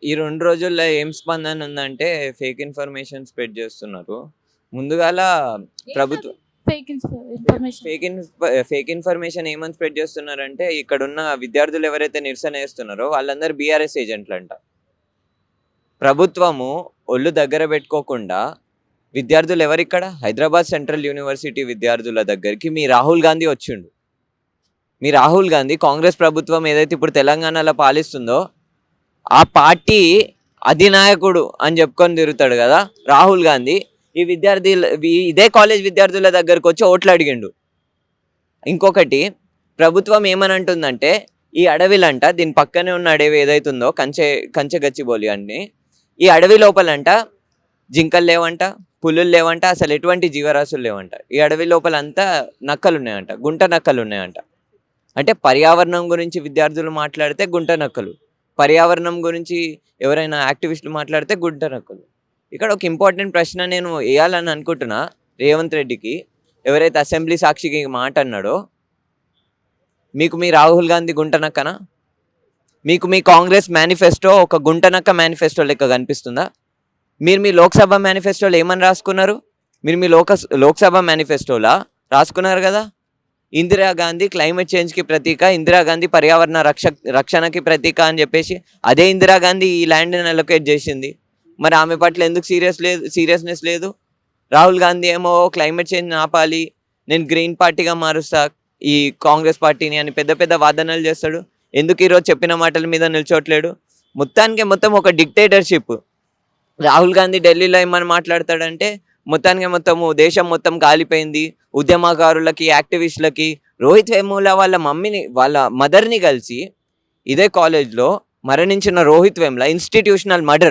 ఈ 2 రోజుల్లో ఏం స్పందన ఉందంటే ఫేక్ ఇన్ఫర్మేషన్ స్ప్రెడ్ చేస్తున్నారు. ముందుగాల ప్రభుత్వ ఏంటది ఇన్ఫర్మేషన్? ఫేక్ ఇన్ఫర్మేషన్ ఏమని స్ప్రెడ్ చేస్తున్నారంటే ఇక్కడున్న విద్యార్థులు ఎవరైతే నిరసన చేస్తున్నారో వాళ్ళందరూ బీఆర్ఎస్ ఏజెంట్లంట. ప్రభుత్వము ఒళ్ళు దగ్గర పెట్టుకోకుండా విద్యార్థులు ఎవరిక్కడ హైదరాబాద్ సెంట్రల్ యూనివర్సిటీ విద్యార్థుల దగ్గరికి మీ రాహుల్ గాంధీ వచ్చిండు. మీ రాహుల్ గాంధీ కాంగ్రెస్ ప్రభుత్వం ఏదైతే ఇప్పుడు తెలంగాణలో పాలిస్తుందో ఆ పార్టీ అధినాయకుడు అని చెప్పుకొని తిరుగుతాడు కదా రాహుల్ గాంధీ. ఇదే కాలేజ్ విద్యార్థుల దగ్గరకు వచ్చి ఓట్లు అడిగిండు. ఇంకొకటి ప్రభుత్వం ఏమని అంటుందంటే ఈ అడవిలంట దీని పక్కనే ఉన్న అడవి ఏదైతే ఉందో కంచె గచ్చిబౌలి అని ఈ అడవి లోపలంట జింకలు లేవంట, పులులు లేవంట, అసలు ఎటువంటి జీవరాశులు లేవంట. ఈ అడవి లోపలంతా నక్కలు ఉన్నాయంట, గుంట నక్కలు ఉన్నాయంట. అంటే పర్యావరణం గురించి విద్యార్థులు మాట్లాడితే గుంట నక్కలు, పర్యావరణం గురించి ఎవరైనా యాక్టివిస్టులు మాట్లాడితే గుంట నక్కలు. ఇక్కడ ఒక ఇంపార్టెంట్ ప్రశ్న నేను వేయాలని అనుకుంటున్నా రేవంత్ రెడ్డికి. ఎవరైతే అసెంబ్లీ సాక్షికి మాట అన్నాడో, మీకు మీ రాహుల్ గాంధీ గుంట నక్కనా? మీకు మీ కాంగ్రెస్ మేనిఫెస్టో ఒక గుంట నక్క మేనిఫెస్టో లెక్క కనిపిస్తుందా? మీరు మీ లోక్సభ మేనిఫెస్టోలో ఏమని రాసుకున్నారు? మీరు మీ లోక్సభ మేనిఫెస్టోలా రాసుకున్నారు కదా, ఇందిరాగాంధీ క్లైమేట్ చేంజ్కి ప్రతీక, ఇందిరాగాంధీ పర్యావరణ రక్షణకి ప్రతీక అని చెప్పేసి అదే ఇందిరాగాంధీ ఈ ల్యాండ్ని అలొకేట్ చేసింది. మరి ఆమె పట్ల ఎందుకు సీరియస్నెస్ లేదు? రాహుల్ గాంధీ ఏమో క్లైమేట్ చేంజ్ ఆపాలి, నేను గ్రీన్ పార్టీగా మారుస్తా ఈ కాంగ్రెస్ పార్టీని అని పెద్ద పెద్ద వాదనలు చేస్తాడు. ఎందుకు ఈరోజు చెప్పిన మాటల మీద నిల్చోట్లేడు? మొత్తం ఒక డిక్టేటర్షిప్. రాహుల్ గాంధీ ఢిల్లీలో ఏమని మాట్లాడతాడంటే మొత్తము దేశం మొత్తం కాలిపోయింది, ఉద్యమకారులకి యాక్టివిస్టులకి. రోహిత్ వేముల వాళ్ళ మదర్ని కలిసి ఇదే కాలేజ్లో మరణించిన రోహిత్ వేముల ఇన్స్టిట్యూషనల్ మర్డర్